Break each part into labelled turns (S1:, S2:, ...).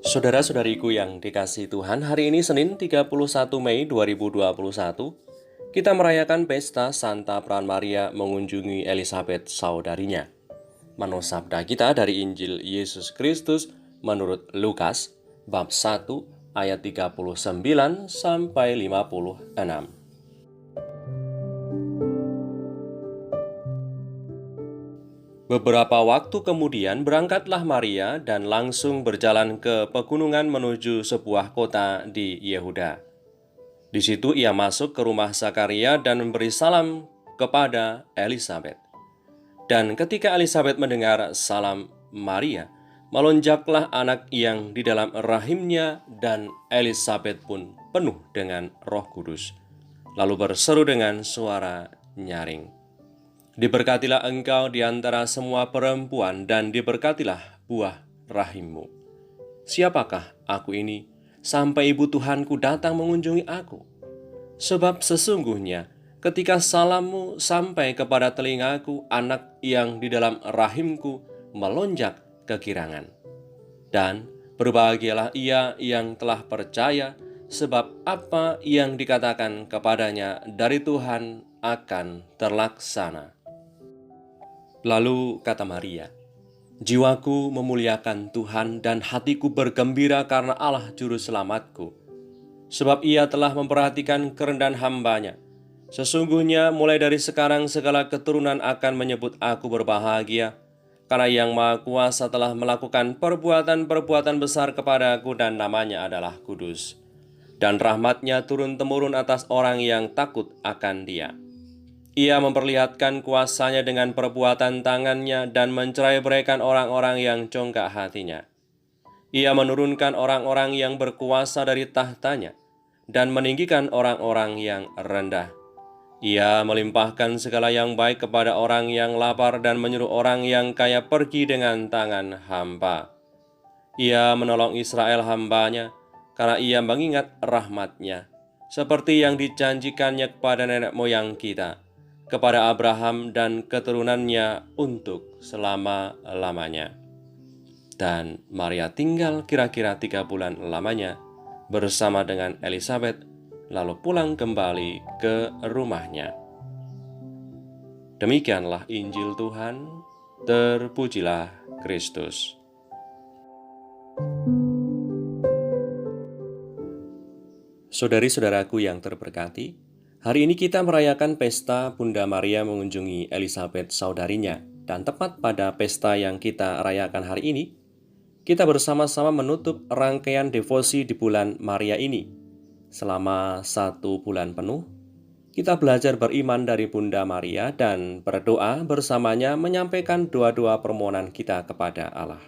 S1: Saudara-saudariku yang dikasihi Tuhan, hari ini Senin 31 Mei 2021, kita merayakan pesta Santa Peran Maria mengunjungi Elizabeth saudarinya. Manus sabda kita dari Injil Yesus Kristus menurut Lukas, bab 1 ayat 39 sampai 56. Beberapa waktu kemudian berangkatlah Maria dan langsung berjalan ke pegunungan menuju sebuah kota di Yehuda. Di situ ia masuk ke rumah Zakaria dan memberi salam kepada Elizabeth. Dan ketika Elizabeth mendengar salam Maria, melonjaklah anak yang di dalam rahimnya dan Elizabeth pun penuh dengan Roh Kudus. Lalu berseru dengan suara nyaring, "Diberkatilah engkau di antara semua perempuan dan diberkatilah buah rahimmu. Siapakah aku ini sampai ibu Tuhanku datang mengunjungi aku? Sebab sesungguhnya ketika salammu sampai kepada telingaku, anak yang di dalam rahimku melonjak kegirangan. Dan berbahagialah ia yang telah percaya, sebab apa yang dikatakan kepadanya dari Tuhan akan terlaksana." Lalu kata Maria, "Jiwaku memuliakan Tuhan dan hatiku bergembira karena Allah Juru Selamatku. Sebab ia telah memperhatikan kerendahan hambanya. Sesungguhnya mulai dari sekarang segala keturunan akan menyebut aku berbahagia, karena Yang Maha Kuasa telah melakukan perbuatan-perbuatan besar kepadaku dan namanya adalah kudus. Dan rahmatnya turun-temurun atas orang yang takut akan Dia. Ia memperlihatkan kuasanya dengan perbuatan tangannya dan mencerai-beraikan orang-orang yang congkak hatinya. Ia menurunkan orang-orang yang berkuasa dari tahtanya dan meninggikan orang-orang yang rendah. Ia melimpahkan segala yang baik kepada orang yang lapar dan menyuruh orang yang kaya pergi dengan tangan hampa. Ia menolong Israel hambanya karena ia mengingat rahmatnya, seperti yang dijanjikannya kepada nenek moyang kita, kepada Abraham dan keturunannya untuk selama-lamanya." Dan Maria tinggal kira-kira 3 bulan lamanya bersama dengan Elizabeth, lalu pulang kembali ke rumahnya. Demikianlah Injil Tuhan, terpujilah Kristus. Saudari-saudaraku yang terberkati, hari ini kita merayakan pesta Bunda Maria mengunjungi Elizabeth saudarinya. Dan tepat pada pesta yang kita rayakan hari ini, kita bersama-sama menutup rangkaian devosi di bulan Maria ini. Selama 1 bulan penuh, kita belajar beriman dari Bunda Maria dan berdoa bersamanya menyampaikan doa-doa permohonan kita kepada Allah.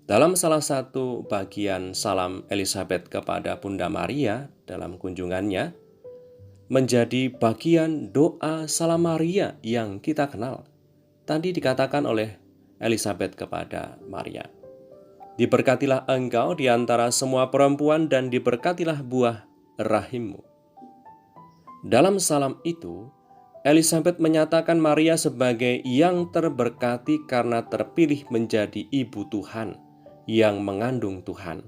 S1: Dalam salah satu bagian salam Elizabeth kepada Bunda Maria dalam kunjungannya, menjadi bagian doa salam Maria yang kita kenal. Tadi dikatakan oleh Elizabeth kepada Maria, "Diberkatilah engkau di antara semua perempuan dan diberkatilah buah rahimmu." Dalam salam itu, Elizabeth menyatakan Maria sebagai yang terberkati karena terpilih menjadi ibu Tuhan, yang mengandung Tuhan.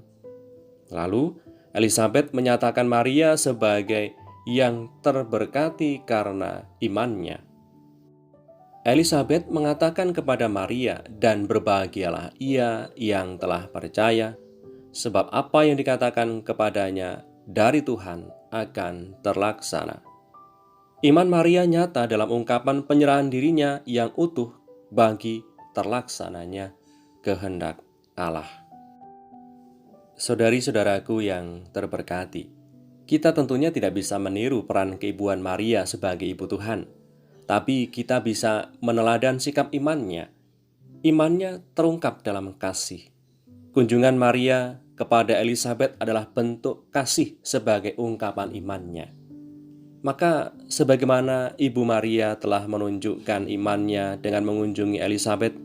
S1: Lalu, Elizabeth menyatakan Maria sebagai yang terberkati karena imannya. Elizabeth mengatakan kepada Maria, "Dan berbahagialah ia yang telah percaya, sebab apa yang dikatakan kepadanya dari Tuhan akan terlaksana." Iman Maria nyata dalam ungkapan penyerahan dirinya yang utuh bagi terlaksananya kehendak Allah. Saudari-saudaraku yang terberkati, kita tentunya tidak bisa meniru peran keibuan Maria sebagai ibu Tuhan, tapi kita bisa meneladan sikap imannya. Imannya terungkap dalam kasih. Kunjungan Maria kepada Elizabeth adalah bentuk kasih sebagai ungkapan imannya. Maka sebagaimana Ibu Maria telah menunjukkan imannya dengan mengunjungi Elizabeth,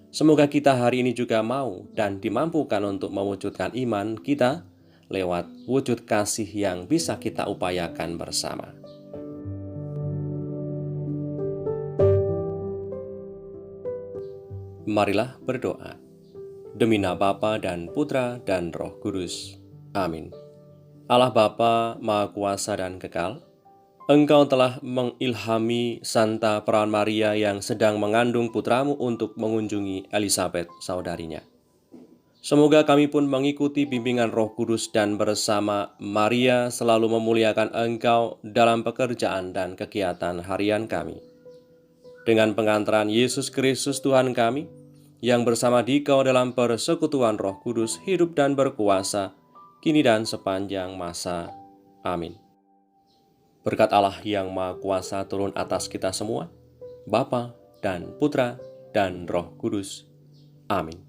S1: semoga kita hari ini juga mau dan dimampukan untuk mewujudkan iman kita lewat wujud kasih yang bisa kita upayakan bersama. Marilah berdoa. Demi nama Bapa dan Putra dan Roh Kudus. Amin. Allah Bapa, Maha Kuasa dan Kekal, Engkau telah mengilhami Santa Perawan Maria yang sedang mengandung putramu untuk mengunjungi Elisabet, saudarinya. Semoga kami pun mengikuti bimbingan Roh Kudus dan bersama Maria selalu memuliakan Engkau dalam pekerjaan dan kegiatan harian kami. Dengan pengantaran Yesus Kristus Tuhan kami, yang bersama Dikau dalam persekutuan Roh Kudus hidup dan berkuasa, kini dan sepanjang masa. Amin. Berkat Allah yang Maha Kuasa turun atas kita semua, Bapa dan Putra dan Roh Kudus. Amin.